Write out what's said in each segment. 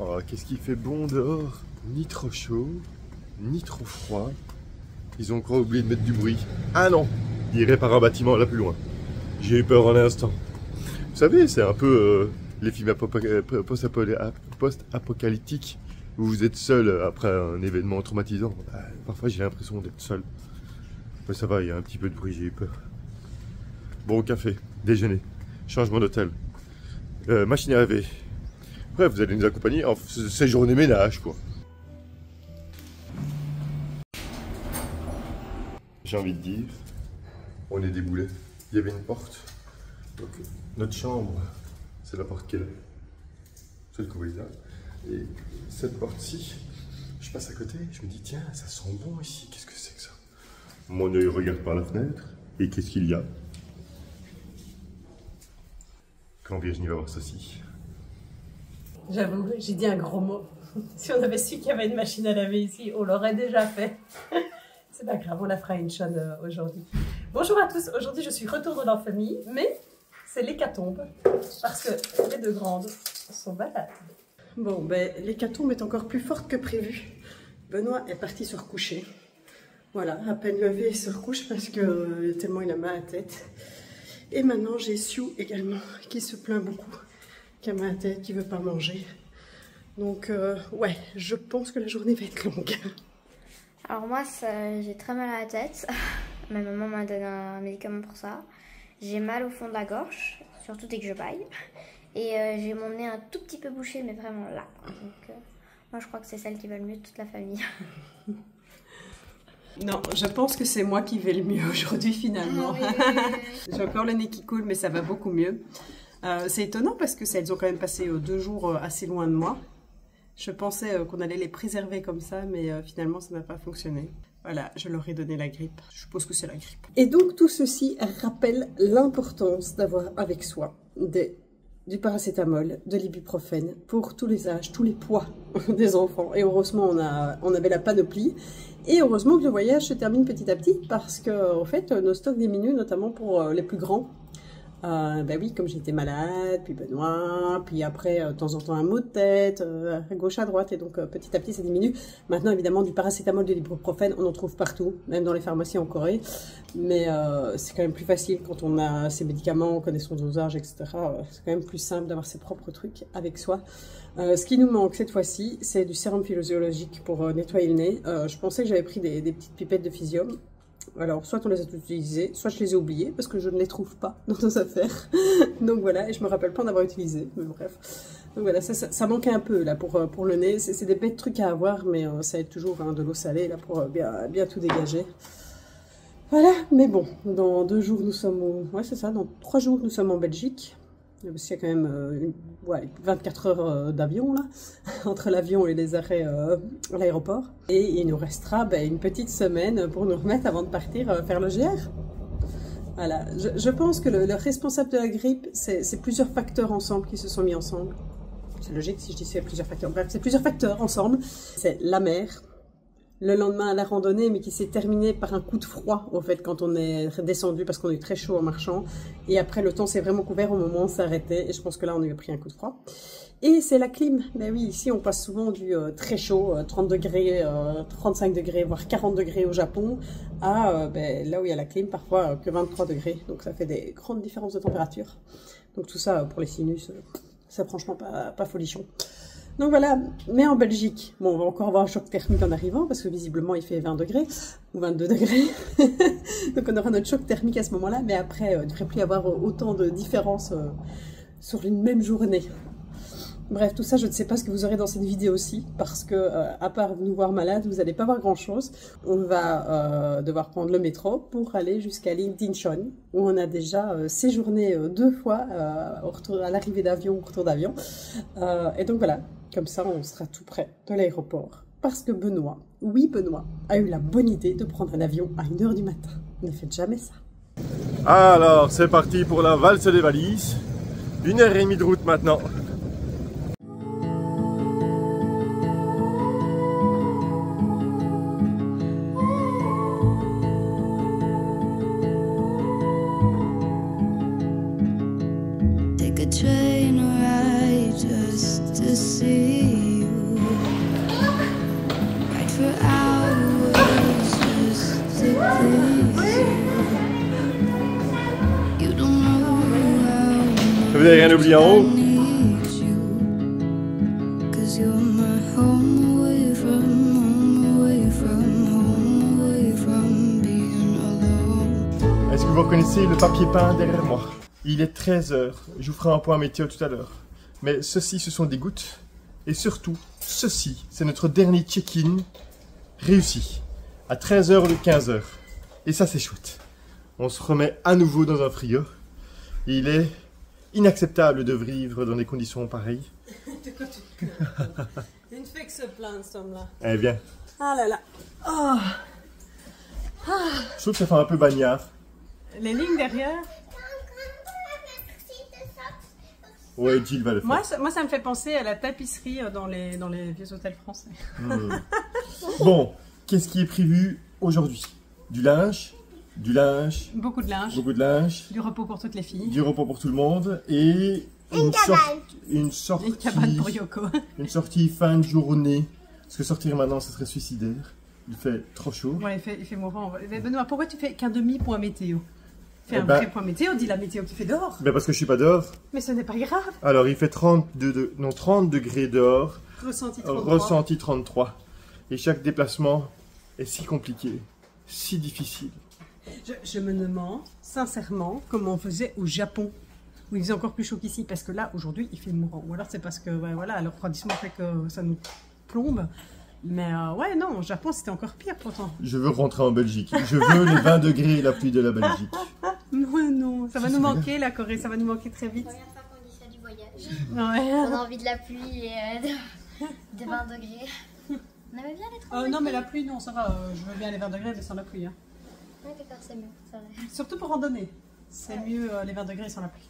Oh, qu'est-ce qu'il fait bon dehors. Ni trop chaud, ni trop froid. Ils ont encore oublié de mettre du bruit. Ah non, ils réparent un bâtiment là plus loin. J'ai eu peur un instant. Vous savez, c'est un peu les films post-apocalyptiques où vous êtes seul après un événement traumatisant. Parfois j'ai l'impression d'être seul. Mais ça va, il y a un petit peu de bruit, j'ai eu peur. Bon, café, déjeuner, changement d'hôtel, machine à laver. Bref, vous allez nous accompagner en séjourner ménage, quoi. J'ai envie de dire, on est déboulé. Il y avait une porte. Donc, notre chambre, c'est la porte qui est là. C'est le corridor. Et cette porte-ci, je passe à côté, je me dis, tiens, ça sent bon ici, qu'est-ce que c'est que ça? Mon œil regarde par la fenêtre, et qu'est-ce qu'il y a? Quand Virginie va voir ceci. J'avoue, j'ai dit un gros mot. Si on avait su qu'il y avait une machine à laver ici, on l'aurait déjà fait. C'est pas grave, on la fera une chaîne aujourd'hui. Bonjour à tous, aujourd'hui je suis retour dans la famille, mais c'est l'hécatombe, parce que les deux grandes sont malades. Bon, ben l'hécatombe est encore plus forte que prévu. Benoît est parti se recoucher. Voilà, à peine levé, il se recouche parce que tellement il a mal à la tête. Et maintenant j'ai Sue également, qui se plaint beaucoup, qui a mal à la tête, qui veut pas manger. Donc ouais, je pense que la journée va être longue. Alors moi, j'ai très mal à la tête. Ma maman m'a donné un médicament pour ça. J'ai mal au fond de la gorge, surtout dès que je baille. Et j'ai mon nez un tout petit peu bouché, mais vraiment là. Donc moi, je crois que c'est celle qui va le mieux de toute la famille. Non, je pense que c'est moi qui vais le mieux aujourd'hui finalement. J'ai encore le nez qui coule, mais ça va beaucoup mieux. C'est étonnant parce que elles ont quand même passé 2 jours assez loin de moi. Je pensais qu'on allait les préserver comme ça, mais finalement, ça n'a pas fonctionné. Voilà, je leur ai donné la grippe. Je suppose que c'est la grippe. Et donc, tout ceci rappelle l'importance d'avoir avec soi du paracétamol, de l'ibuprofène, pour tous les âges, tous les poids des enfants. Et heureusement, on avait la panoplie. Et heureusement que le voyage se termine petit à petit, parce que, en fait, nos stocks diminuent, notamment pour les plus grands. Ben oui, comme j'étais malade, puis Benoît, puis après, de temps en temps, un mot de tête, à gauche, à droite, et donc petit à petit, ça diminue. Maintenant, évidemment, du paracétamol, de l'ibuprofène, on en trouve partout, même dans les pharmacies en Corée. Mais c'est quand même plus facile quand on a ces médicaments, on connaît son dosage, etc. C'est quand même plus simple d'avoir ses propres trucs avec soi. Ce qui nous manque cette fois-ci, c'est du sérum physiologique pour nettoyer le nez. Je pensais que j'avais pris des petites pipettes de physium. Alors, soit on les a toutes utilisées, soit je les ai oubliées, parce que je ne les trouve pas dans nos affaires. Donc voilà, et je me rappelle pas en avoir utilisé, mais bref. Donc voilà, ça manquait un peu, là, pour le nez. C'est des bêtes trucs à avoir, mais ça aide toujours de l'eau salée, là, pour bien tout dégager. Voilà, mais bon, dans 2 jours, nous sommes ouais, c'est ça, dans 3 jours, nous sommes en Belgique. Parce qu'il y a quand même 24 heures d'avion là, entre l'avion et les arrêts à l'aéroport. Et il nous restera une petite semaine pour nous remettre avant de partir faire le GR. Voilà, je pense que le responsable de la grippe, c'est plusieurs facteurs ensemble qui se sont mis ensemble. C'est logique si je dis c'est plusieurs facteurs. Bref, c'est plusieurs facteurs ensemble. C'est la mer, le lendemain à la randonnée, mais qui s'est terminé par un coup de froid, au fait, quand on est descendu, parce qu'on a eu très chaud en marchant. Et après, le temps s'est vraiment couvert au moment où on s'est arrêté. Et je pense que là, on a eu pris un coup de froid. Et c'est la clim. Ben oui, ici, on passe souvent du très chaud, 30 degrés, 35 degrés, voire 40 degrés au Japon, à là où il y a la clim, parfois que 23 degrés. Donc, ça fait des grandes différences de température. Donc, tout ça, pour les sinus, c'est franchement pas folichon. Donc voilà, mais en Belgique, bon, on va encore avoir un choc thermique en arrivant, parce que visiblement il fait 20 degrés, ou 22 degrés. Donc on aura notre choc thermique à ce moment-là, mais après, il ne devrait plus y avoir autant de différences sur une même journée. Bref, tout ça, je ne sais pas ce que vous aurez dans cette vidéo aussi, parce que, à part nous voir malades, vous n'allez pas voir grand-chose. On va devoir prendre le métro pour aller jusqu'à l'île d'Incheon, où on a déjà séjourné 2 fois à l'arrivée d'avion, au retour d'avion. Et donc voilà, comme ça, on sera tout près de l'aéroport. Parce que Benoît, oui Benoît, a eu la bonne idée de prendre un avion à 1 h du matin. Ne faites jamais ça. Alors, c'est parti pour la valse des valises. 1h30 de route maintenant. Take a train ride just to see oublié en haut. Est-ce que vous reconnaissez le papier peint derrière moi? Il est 13 h. Je vous ferai un point météo tout à l'heure. Mais ceci, ce sont des gouttes. Et surtout, ceci, c'est notre dernier check-in réussi. À 13 h ou 15 h. Et ça, c'est chouette. On se remet à nouveau dans un frigo. Il est inacceptable de vivre dans des conditions pareilles. De quoi tu te Il ne fait que se plaindre, ce homme-là. Eh bien. Ah là là. Oh. Je trouve que ça fait un peu bagnard. Les lignes derrière. Ouais, Jill va le faire. Moi, ça me fait penser à la tapisserie dans les vieux hôtels français. Bon, qu'est-ce qui est prévu aujourd'hui? Du linge, Beaucoup de linge. beaucoup de linge, Du repos pour toutes les filles. du repos pour tout le monde et une sortie, Une cabane pour Yoko. une sortie fin de journée. Parce que sortir maintenant, ce serait suicidaire. Il fait trop chaud. Ouais, il fait mourant. Mais Benoît, pourquoi tu fais qu'un demi-point météo? Fais Eh un ben- vrai point météo, dis la météo qui fait dehors. Ben parce que je suis pas dehors. Mais ce n'est pas grave. Alors il fait 30 degrés dehors, Ressenti 33. ressenti 33. Et chaque déplacement est si compliqué, si difficile. Je me demande sincèrement comment on faisait au Japon, où il faisait encore plus chaud qu'ici, parce que là, aujourd'hui, il fait mourant. Ou alors c'est parce que ouais, voilà, le refroidissement fait que ça nous plombe. Mais ouais, non, au Japon, c'était encore pire pourtant. Je veux rentrer en Belgique. Je veux les 20 degrés et la pluie de la Belgique. Non, non, ça va nous manquer la Corée, ça va nous manquer très vite. Première fois qu'on dit ça du voyage. Ouais. On a envie de la pluie et de 20 degrés. On aimait bien les 30 Non, mais la pluie, non, ça va. Je veux bien les 20 degrés, mais sans la pluie. Hein. Ouais, d'accord, c'est mieux. Ça va. Surtout pour randonner. C'est mieux les 20 degrés sans la pluie.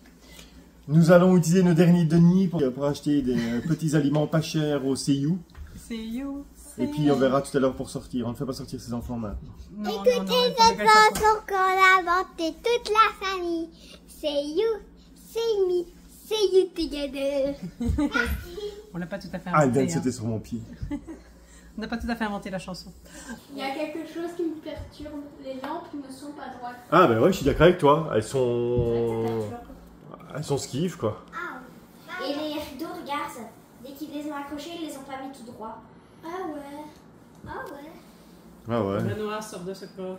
Nous allons utiliser nos derniers deniers pour acheter des petits aliments pas chers au CU. C'est you. Et puis on verra tout à l'heure pour sortir. On ne fait pas sortir ses enfants maintenant. Non, Écoutez cette chanson qu'on a inventée toute la famille. C'est you, c'est me, c'est you together. On n'a pas tout à fait Ah, elle inventé. vient de hein. sauter sur mon pied. On n'a pas tout à fait inventé la chanson. Il y a quelque chose qui me perturbe. Les lampes ne sont pas droites. Ah ben ouais, je suis d'accord avec toi. Elles sont skiff quoi. Et les rideaux, regarde, dès qu'ils les ont accrochés, ils les ont pas mis tout droit. Ah ouais. Ah ouais. Ah ouais. Benoît sort de ce corps.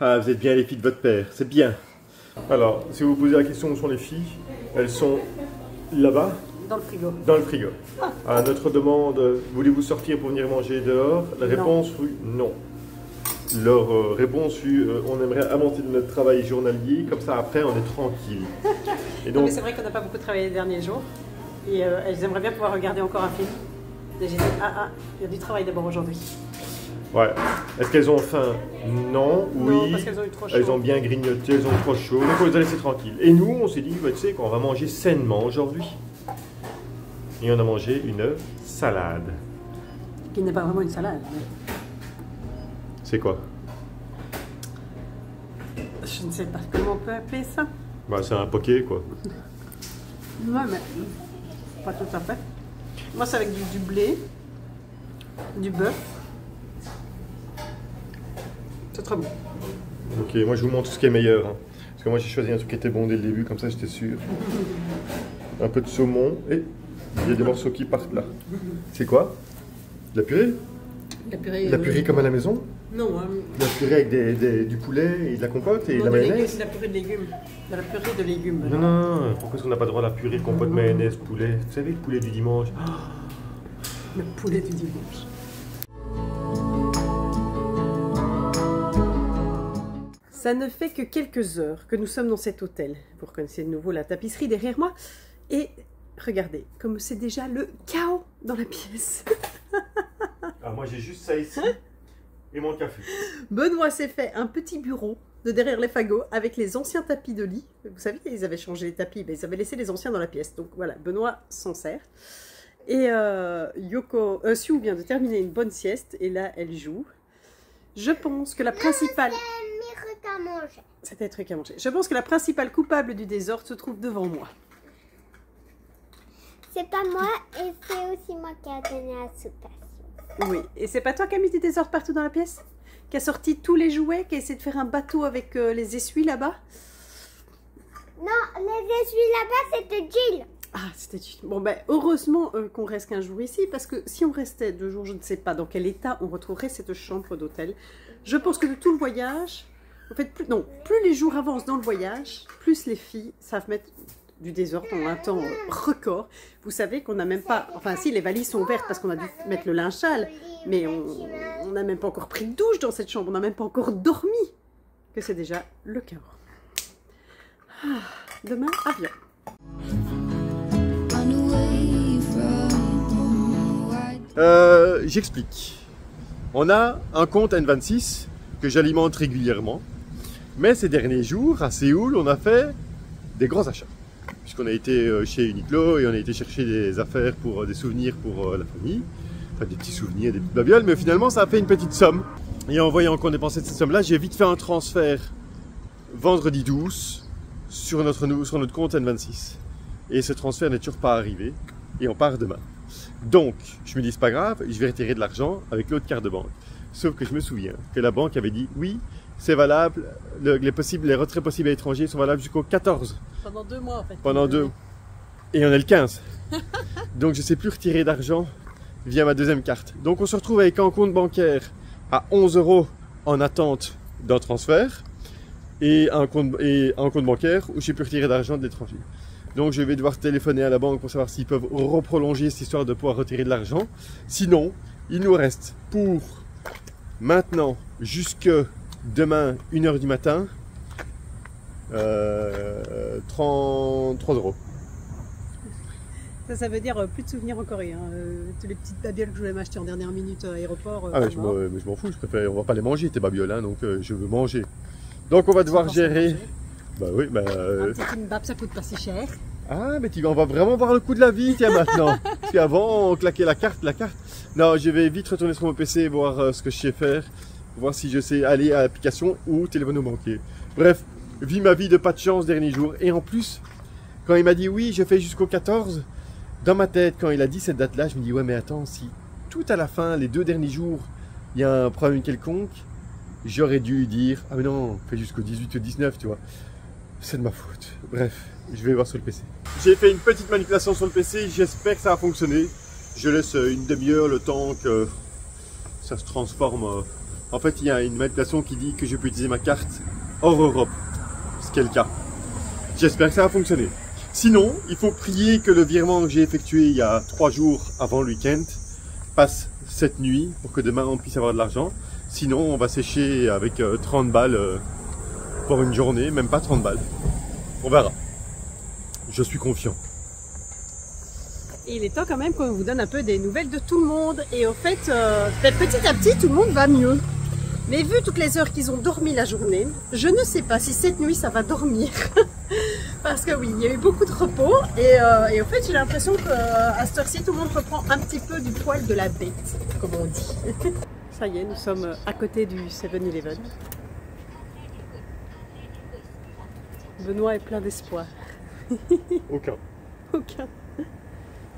Ah, vous êtes bien les filles de votre père, c'est bien. Alors, si vous vous posez la question où sont les filles, elles sont là-bas, Dans le frigo. dans le frigo. À notre demande, voulez-vous sortir pour venir manger dehors? La réponse fut non. Leur réponse fut, on aimerait avancer de notre travail journalier, comme ça après on est tranquille. Et Non, donc, mais c'est vrai qu'on n'a pas beaucoup travaillé les derniers jours. Et elles aimeraient bien pouvoir regarder encore un film. Et j'ai dit, il y a du travail d'abord aujourd'hui. ouais. Est-ce qu'elles ont faim? Non, oui. Non, parce qu'elles ont eu trop chaud. Elles ont bien grignoté, elles ont trop chaud, donc on les a laissées tranquilles. Et nous, on s'est dit, bah, tu sais qu'on va manger sainement aujourd'hui. Et on a mangé une salade. Qui n'est pas vraiment une salade. Mais... C'est quoi? Je ne sais pas comment on peut appeler ça. Bah, c'est un poké, quoi. Ouais, mais pas tout à fait. Moi, c'est avec du blé, du bœuf. C'est très bon. Ok, moi je vous montre ce qui est meilleur. Hein. Parce que moi j'ai choisi un truc qui était bon dès le début, comme ça j'étais sûr. Un peu de saumon et il y a des morceaux qui partent là. C'est quoi? De la purée? De la purée comme à la maison? Non, hein. De la purée avec du poulet et de la compote et Non, de la légumes, mayonnaise? c'est de la purée de légumes. De la purée de légumes. Non, non, non, pourquoi est-ce qu'on n'a pas droit à la purée, compote, mayonnaise, poulet? Vous savez, le poulet du dimanche? Le poulet du dimanche. Ça ne fait que quelques heures que nous sommes dans cet hôtel. Vous reconnaissez de nouveau la tapisserie derrière moi. Et regardez, comme c'est déjà le chaos dans la pièce. Ah, moi j'ai juste ça ici et mon café. Benoît s'est fait un petit bureau de derrière les fagots avec les anciens tapis de lit. Vous savez, ils avaient changé les tapis, mais ils avaient laissé les anciens dans la pièce. Donc voilà, Benoît s'en sert. Et Sue vient de terminer une bonne sieste et là, elle joue. Je pense que la principale... Mes trucs à manger. C'était un truc à manger. Je pense que la principale coupable du désordre se trouve devant moi. C'est pas moi et c'est aussi moi qui a donné la soupe. Oui, et c'est pas toi qui as mis du désordre partout dans la pièce? Qui a sorti tous les jouets, qui a essayé de faire un bateau avec les essuies là-bas? Non, les essuies là-bas, c'était Jill. Ah, c'était juste... Bon, ben, heureusement qu'on reste qu'un jour ici, parce que si on restait 2 jours, je ne sais pas dans quel état on retrouverait cette chambre d'hôtel. Je pense que de tout le voyage, en fait, plus les jours avancent dans le voyage, plus les filles savent mettre du désordre en un temps record. Vous savez qu'on n'a même pas... Enfin, si, les valises sont ouvertes parce qu'on a dû mettre le linge sale, mais on n'a même pas encore pris de douche dans cette chambre, on n'a même pas encore dormi, que c'est déjà le chaos. Ah, demain, avion. J'explique. On a un compte N26 que j'alimente régulièrement, mais ces derniers jours, à Séoul, on a fait des grands achats. Puisqu'on a été chez Uniqlo et on a été chercher des affaires pour des souvenirs pour la famille. Enfin, des petits souvenirs, des petites babioles, mais finalement, ça a fait une petite somme. Et en voyant qu'on dépensait cette somme-là, j'ai vite fait un transfert vendredi 12 sur notre compte N26. Et ce transfert n'est toujours pas arrivé et on part demain. Donc, je me dis, c'est pas grave, je vais retirer de l'argent avec l'autre carte de banque. Sauf que je me souviens que la banque avait dit, oui, c'est valable, les retraits possibles à l'étranger sont valables jusqu'au 14. Pendant 2 mois, en fait. Pendant 2. Et on est le 15. Donc, je ne sais plus retirer d'argent via ma deuxième carte. Donc, on se retrouve avec un compte bancaire à 11 € en attente d'un transfert et un compte bancaire où je ne sais plus retirer d'argent de l'étranger. Donc je vais devoir téléphoner à la banque pour savoir s'ils peuvent reprolonger cette histoire de pouvoir retirer de l'argent. Sinon, il nous reste pour maintenant jusque demain 1 h du matin 33 €. Ça veut dire plus de souvenirs en Corée. Hein. Toutes les petites babioles que je voulais m'acheter en dernière minute à l'aéroport. Ah, mais je m'en fous, je préfère, on va pas les manger tes babioles, hein, donc je veux manger. Donc on va devoir gérer. Bah oui, bah. Un petit kimbap, ça coûte pas si cher. Ah, mais on va vraiment voir le coût de la vie, tiens, maintenant. Parce qu'avant, on claquait la carte. Non, je vais vite retourner sur mon PC et voir ce que je sais faire. Voir si je sais aller à l'application ou téléphone au banquier. Bref, vis ma vie de pas de chance dernier jour. Et en plus, quand il m'a dit oui, je fais jusqu'au 14, dans ma tête, quand il a dit cette date-là, je me dis ouais, mais attends, si tout à la fin, les 2 derniers jours, il y a un problème quelconque, j'aurais dû dire ah mais non, fais jusqu'au 18 ou 19, tu vois. C'est de ma faute. Bref, je vais voir sur le PC. J'ai fait une petite manipulation sur le PC, j'espère que ça a fonctionné. Je laisse une demi-heure le temps que ça se transforme. En fait, il y a une manipulation qui dit que je peux utiliser ma carte hors Europe, ce qui est le cas. J'espère que ça a fonctionné. Sinon, il faut prier que le virement que j'ai effectué il y a 3 jours avant le week-end passe cette nuit pour que demain on puisse avoir de l'argent. Sinon, on va sécher avec 30 balles pour une journée, même pas 30 balles. On verra. Je suis confiant. Et il est temps quand même qu'on vous donne un peu des nouvelles de tout le monde. Et au fait, petit à petit, tout le monde va mieux. Mais vu toutes les heures qu'ils ont dormi la journée, je ne sais pas si cette nuit ça va dormir. Parce que oui, il y a eu beaucoup de repos. Et au fait, j'ai l'impression qu'à cette heure-ci, tout le monde reprend un petit peu du poil de la bête, comme on dit. Ça y est, nous sommes à côté du 7-Eleven. Benoît est plein d'espoir. Aucun.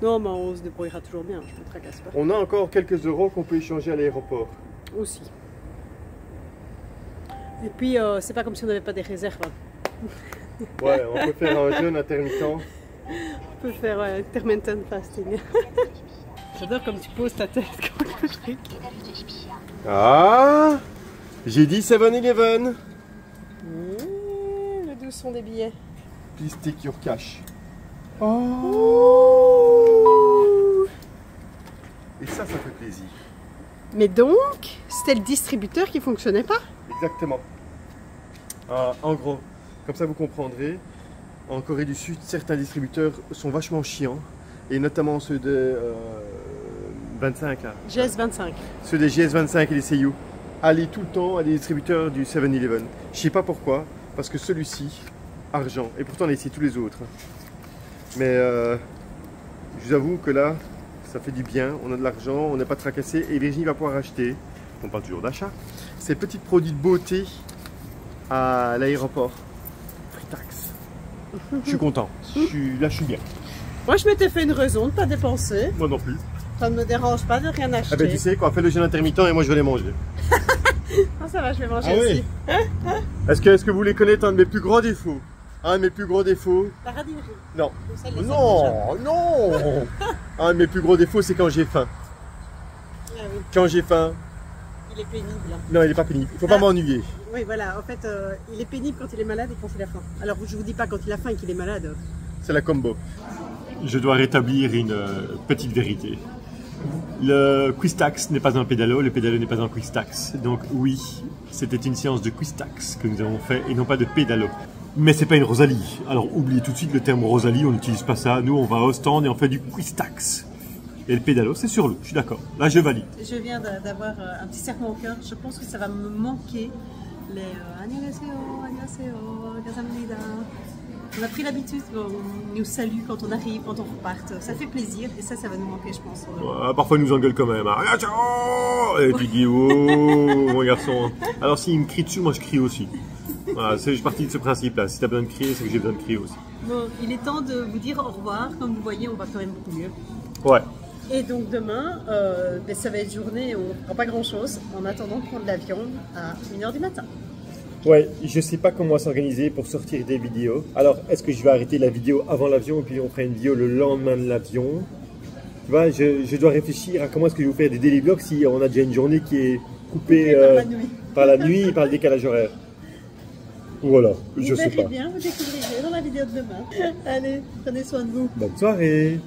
Non, mais on se débrouillera toujours bien, je ne me tracasse pas. On a encore quelques euros qu'on peut échanger à l'aéroport. Aussi. Et puis, c'est pas comme si on n'avait pas des réserves. Hein. Ouais, on peut faire un jeûne intermittent. On peut faire intermittent fasting. J'adore comme tu poses ta tête comme le truc. Ah, j'ai dit 7-Eleven. Le doux son des billets. Please take your cash. Oh. Et ça fait plaisir. Mais donc, c'était le distributeur qui fonctionnait pas? Exactement. En gros, comme ça vous comprendrez, en Corée du Sud, certains distributeurs sont vachement chiants, et notamment ceux de 25 là. GS25. Ceux des GS25 et des Seiyu. Allez tout le temps à des distributeurs du 7-Eleven. Je sais pas pourquoi, parce que celui-ci, argent, et pourtant on a essayé tous les autres. Mais je vous avoue que là, ça fait du bien, on a de l'argent, on n'est pas tracassé, et Virginie va pouvoir acheter, on parle toujours d'achat, ces petits produits de beauté à l'aéroport. Free tax. Je suis content, là je suis bien. Moi je m'étais fait une raison de ne pas dépenser. Moi non plus. Ça ne me dérange pas de rien acheter. Ah ben tu sais quoi, fais le jeûne intermittent et moi je vais les manger. Ah ça va, je vais manger aussi. Oui. Est-ce que vous voulez connaître un de mes plus grands défauts? Un de mes plus gros défauts. La radinerie. Non. Non. Un de mes plus gros défauts, c'est quand j'ai faim. Ah oui. Quand j'ai faim. Il est pénible. Non, il n'est pas pénible. Il ne faut pas m'ennuyer. Oui, voilà. En fait, il est pénible quand il est malade et quand il a faim. Alors, je vous dis pas quand il a faim et qu'il est malade. C'est la combo. Je dois rétablir une petite vérité. Le Quiz-Tax n'est pas un pédalo, le pédalo n'est pas un Quiz-Tax. Donc oui, c'était une séance de Quiz-Tax que nous avons fait et non pas de pédalo. Mais c'est pas une Rosalie. Alors oubliez tout de suite le terme Rosalie, on n'utilise pas ça. Nous, on va au stand et on fait du Quiz-Tax. Et le pédalo, c'est sur l'eau, je suis d'accord. Là, je valide. Je viens d'avoir un petit serment au cœur. Je pense que ça va me manquer les annyeonghaseyo, 감사합니다. On a pris l'habitude, on nous salue quand on arrive, quand on repart. Ça fait plaisir et ça va nous manquer, je pense. Ouais, parfois, ils nous engueulent quand même. Hein. Et puis, dit, oh, mon garçon. Alors, s'il me crie dessus, moi, je crie aussi. Voilà, je suis parti de ce principe-là. Si tu as besoin de crier, c'est que j'ai besoin de crier aussi. Bon, il est temps de vous dire au revoir. Comme vous voyez, on va quand même beaucoup mieux. Ouais. Et donc demain, ça va être journée où on ne fera pas grand-chose en attendant de prendre l'avion à 1h du matin. Ouais, je sais pas comment s'organiser pour sortir des vidéos. Alors, est-ce que je vais arrêter la vidéo avant l'avion et puis on fera une vidéo le lendemain de l'avion? Tu vois, je dois réfléchir à comment est-ce que je vais vous faire des daily vlogs si on a déjà une journée qui est coupée par la nuit et par le décalage horaire. Voilà, je sais pas. Bien, vous découvrirez dans la vidéo de demain. Allez, prenez soin de vous. Bonne soirée.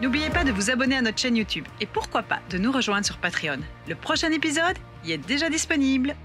N'oubliez pas de vous abonner à notre chaîne YouTube et pourquoi pas de nous rejoindre sur Patreon. Le prochain épisode y est déjà disponible.